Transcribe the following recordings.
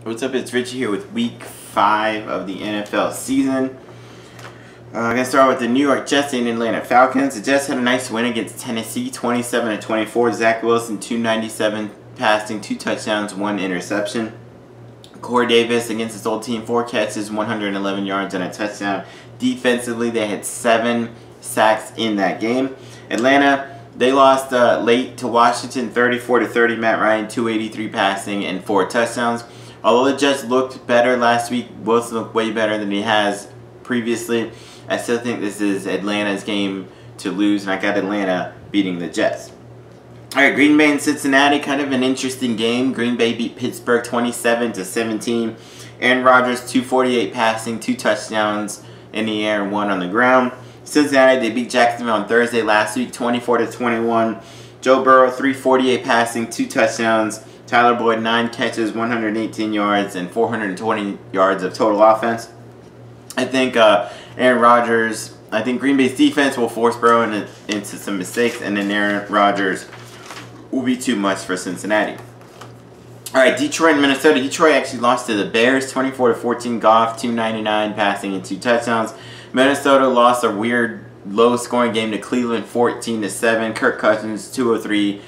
What's up? It's Richie here with Week 5 of the NFL season. I'm going to start with the New York Jets and Atlanta Falcons. The Jets had a nice win against Tennessee, 27-24. Zach Wilson, 297 passing, 2 touchdowns, 1 interception. Corey Davis against his old team, 4 catches, 111 yards, and a touchdown. Defensively, they had 7 sacks in that game. Atlanta, they lost late to Washington, 34-30. Matt Ryan, 283 passing and 4 touchdowns. Although the Jets looked better last week, Wilson looked way better than he has previously. I still think this is Atlanta's game to lose, and I got Atlanta beating the Jets. Alright, Green Bay and Cincinnati, kind of an interesting game. Green Bay beat Pittsburgh 27-17. Aaron Rodgers, 248 passing, 2 touchdowns in the air, 1 on the ground. Cincinnati, they beat Jacksonville on Thursday last week, 24-21. Joe Burrow, 348 passing, 2 touchdowns. Tyler Boyd, 9 catches, 118 yards, and 420 yards of total offense. I think Aaron Rodgers, I think Green Bay's defense will force Burrow into some mistakes, and then Aaron Rodgers will be too much for Cincinnati. Alright, Detroit and Minnesota. Detroit actually lost to the Bears, 24-14. Goff, 299 passing and 2 touchdowns. Minnesota lost a weird low-scoring game to Cleveland, 14-7. Kirk Cousins, 203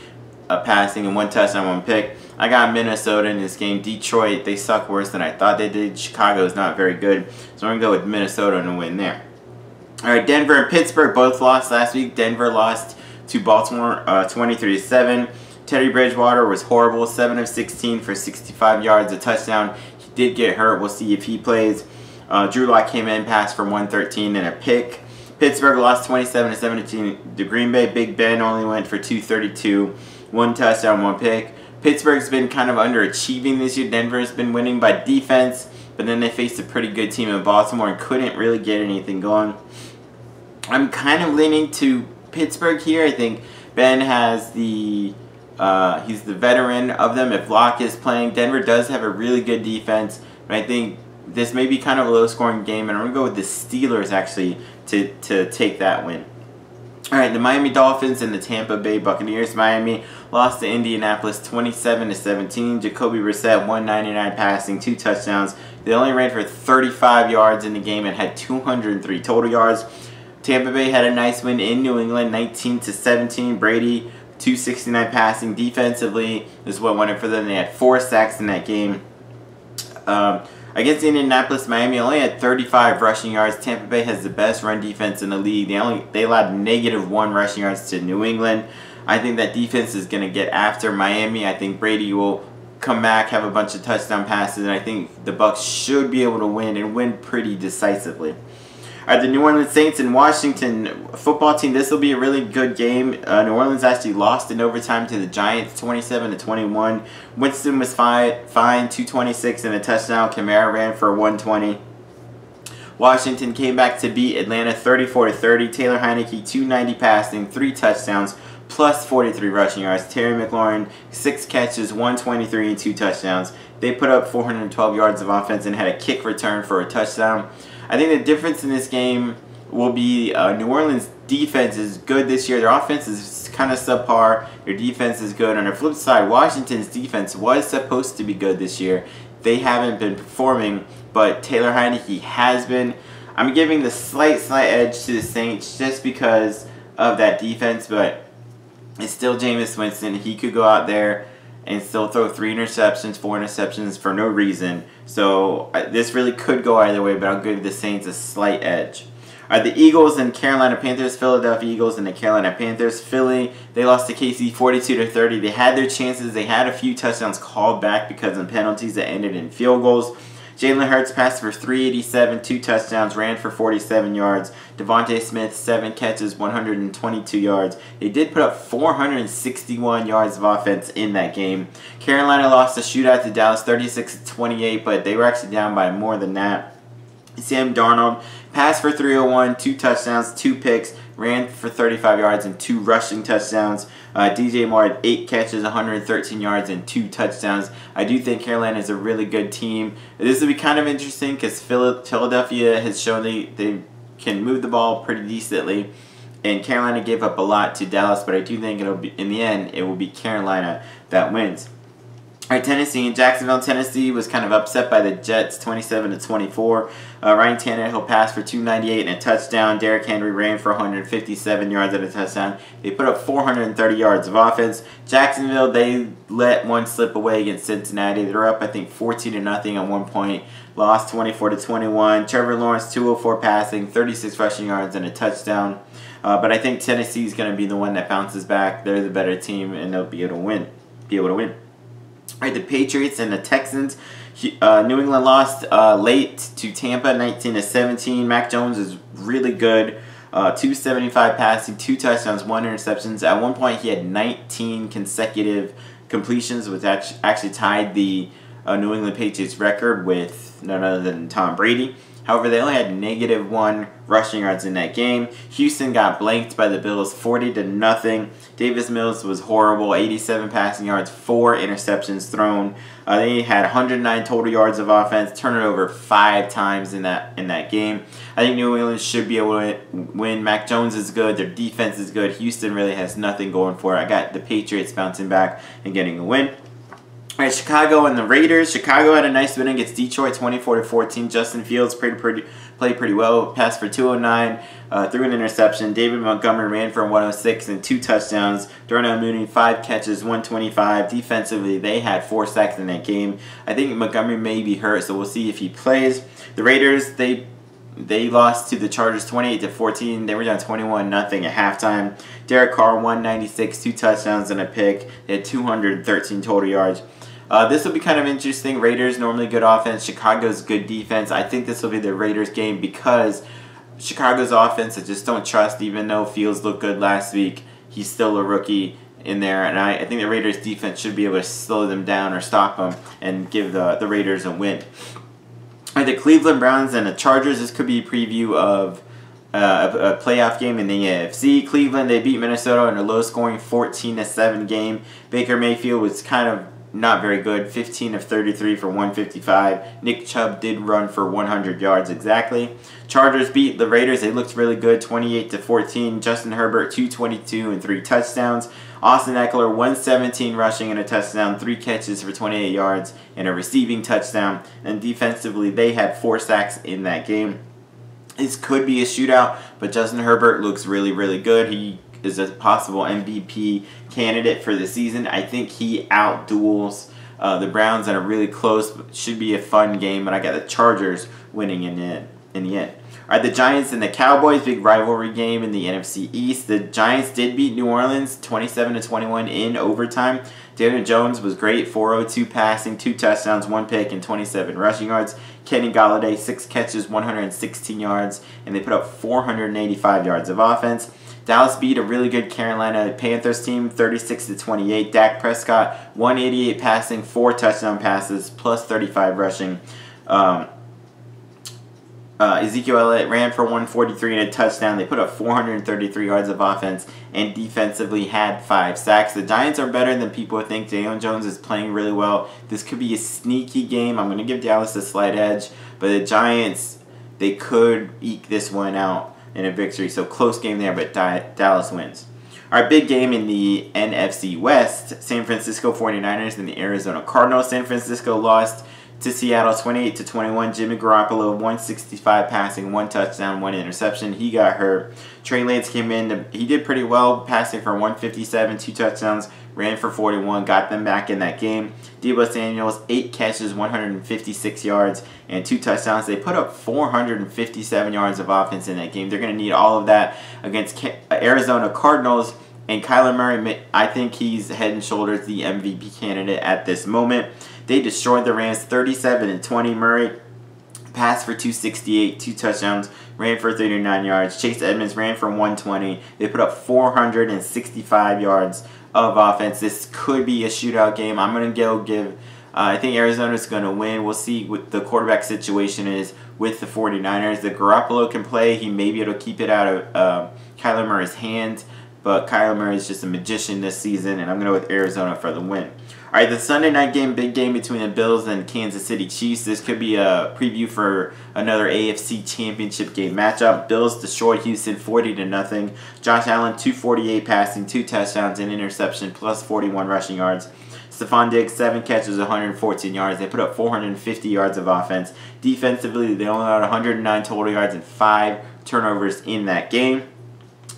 passing and 1 touchdown, 1 pick. I got Minnesota in this game. Detroit, they suck worse than I thought they did. Chicago is not very good, so I'm going to go with Minnesota and win there. Alright, Denver and Pittsburgh both lost last week. Denver lost to Baltimore 23-7. Teddy Bridgewater was horrible, 7 of 16 for 65 yards, a touchdown. He did get hurt. We'll see if he plays. Drew Lock came in, passed for 113 and a pick. Pittsburgh lost 27-17 to Green Bay. Big Ben only went for 232, 1 touchdown, 1 pick. Pittsburgh's been kind of underachieving this year. Denver's been winning by defense, but then they faced a pretty good team in Baltimore and couldn't really get anything going. I'm kind of leaning to Pittsburgh here. I think Ben has he's the veteran of them. If Locke is playing, Denver does have a really good defense, but I think this may be kind of a low-scoring game, and I'm going to go with the Steelers actually to take that win. Alright, the Miami Dolphins and the Tampa Bay Buccaneers. Miami lost to Indianapolis 27-17. Jacoby Brissett, 199 passing, 2 touchdowns. They only ran for 35 yards in the game and had 203 total yards. Tampa Bay had a nice win in New England, 19-17. Brady, 269 passing. Defensively is what won it for them. They had 4 sacks in that game. Against Indianapolis, Miami only had 35 rushing yards. Tampa Bay has the best run defense in the league. They allowed -1 rushing yards to New England. I think that defense is going to get after Miami. I think Brady will come back, have a bunch of touchdown passes, and I think the Bucs should be able to win and win pretty decisively. Alright, the New Orleans Saints and Washington football team. This will be a really good game. New Orleans actually lost in overtime to the Giants, 27-21. Winston was fine, 226 and a touchdown. Kamara ran for 120. Washington came back to beat Atlanta, 34-30. Taylor Heineke, 290 passing, 3 touchdowns, plus 43 rushing yards. Terry McLaurin, 6 catches, 123 and 2 touchdowns. They put up 412 yards of offense and had a kick return for a touchdown. I think the difference in this game will be New Orleans' defense is good this year. Their offense is kind of subpar. Their defense is good. On the flip side, Washington's defense was supposed to be good this year. They haven't been performing, but Taylor Heineke has been. I'm giving the slight edge to the Saints just because of that defense, but it's still Jameis Winston. He could go out there and still throw 3 interceptions, 4 interceptions for no reason. So this really could go either way, but I'll give the Saints a slight edge. The Eagles and Carolina Panthers. Philadelphia Eagles and the Carolina Panthers. Philly, they lost to KC 42-30. They had their chances. They had a few touchdowns called back because of penalties that ended in field goals. Jalen Hurts passed for 387, 2 touchdowns, ran for 47 yards. Devontae Smith, 7 catches, 122 yards. They did put up 461 yards of offense in that game. Carolina lost a shootout to Dallas, 36-28, but they were actually down by more than that. Sam Darnold passed for 301, 2 touchdowns, 2 picks, ran for 35 yards and 2 rushing touchdowns. DJ Moore had 8 catches, 113 yards, and 2 touchdowns. I do think Carolina is a really good team. This will be kind of interesting because Philadelphia has shown they can move the ball pretty decently, and Carolina gave up a lot to Dallas, but I do think it'll be, in the end, it will be Carolina that wins. Alright, Tennessee and Jacksonville. Tennessee was kind of upset by the Jets, 27-24. Ryan Tannehill passed for 298 and a touchdown. Derrick Henry ran for 157 yards and a touchdown. They put up 430 yards of offense. Jacksonville, they let one slip away against Cincinnati. They were up, I think, 14-0 at one point. Lost 24-21. Trevor Lawrence, 204 passing, 36 rushing yards and a touchdown. But I think Tennessee's going to be the one that bounces back. They're the better team, and they'll be able to win. Alright, the Patriots and the Texans. New England lost late to Tampa, 19-17. Mac Jones is really good. 275 passing, 2 touchdowns, 1 interceptions. At one point, he had 19 consecutive completions, which actually tied the New England Patriots record with none other than Tom Brady. However, they only had -1 rushing yards in that game. Houston got blanked by the Bills 40-0. Davis Mills was horrible, 87 passing yards, 4 interceptions thrown. They had 109 total yards of offense, turned it over 5 times in that game. I think New England should be able to win. Mac Jones is good. Their defense is good. Houston really has nothing going for it. I got the Patriots bouncing back and getting a win. All right, Chicago and the Raiders. Chicago had a nice win against Detroit, 24-14. Justin Fields played pretty well. Passed for 209, threw an interception. David Montgomery ran for 106 and 2 touchdowns. Darnell Mooney, 5 catches, 125. Defensively, they had 4 sacks in that game. I think Montgomery may be hurt, so we'll see if he plays. The Raiders, they lost to the Chargers 28-14. They were down 21-0 at halftime. Derek Carr, 196, 2 touchdowns and a pick. They had 213 total yards. This will be kind of interesting. Raiders normally good offense. Chicago's good defense. I think this will be the Raiders game because Chicago's offense I just don't trust. Even though Fields looked good last week, he's still a rookie in there. And I think the Raiders defense should be able to slow them down or stop them and give the Raiders a win. All right, the Cleveland Browns and the Chargers. This could be a preview of a playoff game in the AFC. Cleveland, they beat Minnesota in a low-scoring 14-7 game. Baker Mayfield was kind of not very good, 15 of 33 for 155. Nick Chubb did run for 100 yards exactly. Chargers beat the Raiders. They looked really good, 28-14. Justin Herbert, 222 and 3 touchdowns. Austin Eckler, 117 rushing and a touchdown, 3 catches for 28 yards and a receiving touchdown. And defensively, they had 4 sacks in that game. This could be a shootout, but Justin Herbert looks really, really good. He is a possible MVP candidate for the season. I think he outduels the Browns in a really close, should be a fun game, but I got the Chargers winning in the end. All right, the Giants and the Cowboys, big rivalry game in the NFC East. The Giants did beat New Orleans 27-21 in overtime. Daniel Jones was great, 402 passing, 2 touchdowns, 1 pick, and 27 rushing yards. Kenny Golladay, 6 catches, 116 yards, and they put up 485 yards of offense. Dallas beat a really good Carolina Panthers team, 36-28. Dak Prescott, 188 passing, 4 touchdown passes, plus 35 rushing. Ezekiel Elliott ran for 143 and a touchdown. They put up 433 yards of offense and defensively had 5 sacks. The Giants are better than people think. Daniel Jones is playing really well. This could be a sneaky game. I'm going to give Dallas a slight edge, but the Giants, they could eke this one out in a victory. So close game there, but Dallas wins. Our big game in the NFC West, San Francisco 49ers and the Arizona Cardinals. San Francisco lost to Seattle 28-21. Jimmy Garoppolo, 165 passing, 1 touchdown, 1 interception. He got hurt. Trey Lance came in. He did pretty well, passing for 157, 2 touchdowns, ran for 41, got them back in that game. Deebo Samuels, 8 catches, 156 yards, and 2 touchdowns. They put up 457 yards of offense in that game. They're going to need all of that against Arizona Cardinals. And Kyler Murray, I think he's head and shoulders the MVP candidate at this moment. They destroyed the Rams 37-20. Murray passed for 268, 2 touchdowns, ran for 39 yards. Chase Edmonds ran for 120. They put up 465 yards of offense. This could be a shootout game. I'm going to go give, I think Arizona's going to win. We'll see what the quarterback situation is with the 49ers. The Garoppolo can play. He may be able to keep it out of Kyler Murray's hands. But Kyler Murray is just a magician this season, and I'm going to go with Arizona for the win. All right, the Sunday night game, big game between the Bills and Kansas City Chiefs. This could be a preview for another AFC Championship game matchup. Bills destroyed Houston 40-0. Josh Allen, 248 passing, 2 touchdowns, an interception, plus 41 rushing yards. Stephon Diggs, 7 catches, 114 yards. They put up 450 yards of offense. Defensively, they only allowed 109 total yards and 5 turnovers in that game.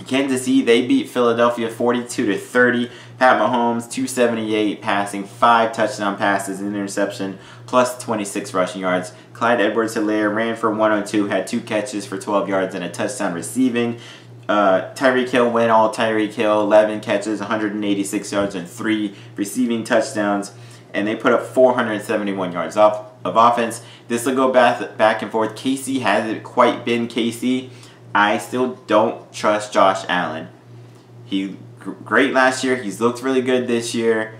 Kansas City, they beat Philadelphia 42-30. Pat Mahomes, 278 passing, 5 touchdown passes, an interception, plus 26 rushing yards. Clyde Edwards-Helaire ran for 102, had 2 catches for 12 yards and a touchdown receiving. Tyreek Hill went all Tyreek Hill, 11 catches, 186 yards, and 3 receiving touchdowns. And they put up 471 yards of offense. This will go back and forth. KC hasn't quite been KC. I still don't trust Josh Allen. He great last year. He's looked really good this year.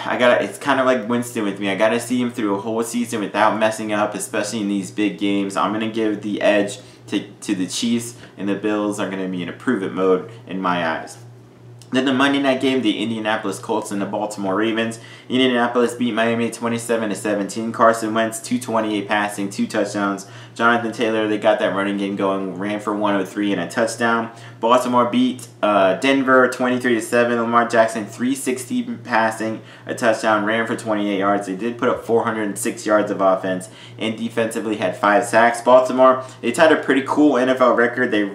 It's kind of like Winston with me. I gotta see him through a whole season without messing up, especially in these big games. I'm gonna give the edge to the Chiefs, and the Bills are gonna be in improvement mode in my eyes. Then the Monday night game, the Indianapolis Colts and the Baltimore Ravens. Indianapolis beat Miami 27-17. Carson Wentz, 228 passing, 2 touchdowns. Jonathan Taylor, they got that running game going, ran for 103 and a touchdown. Baltimore beat Denver 23-7. Lamar Jackson, 360 passing, a touchdown, ran for 28 yards. They did put up 406 yards of offense and defensively had 5 sacks. Baltimore, they tied a pretty cool NFL record. They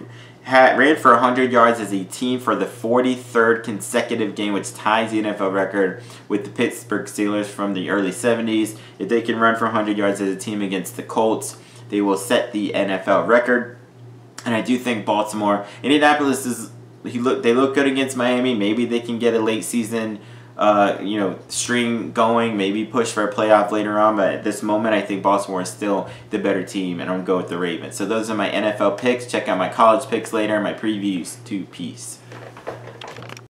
ran for 100 yards as a team for the 43rd consecutive game, which ties the NFL record with the Pittsburgh Steelers from the early 70s. If they can run for 100 yards as a team against the Colts, they will set the NFL record. And I do think Baltimore, Indianapolis they look good against Miami. Maybe they can get a late season string going, maybe push for a playoff later on, but at this moment I think Baltimore is still the better team, and I'm going to go with the Ravens. So those are my NFL picks. Check out my college picks later, my previews. Peace.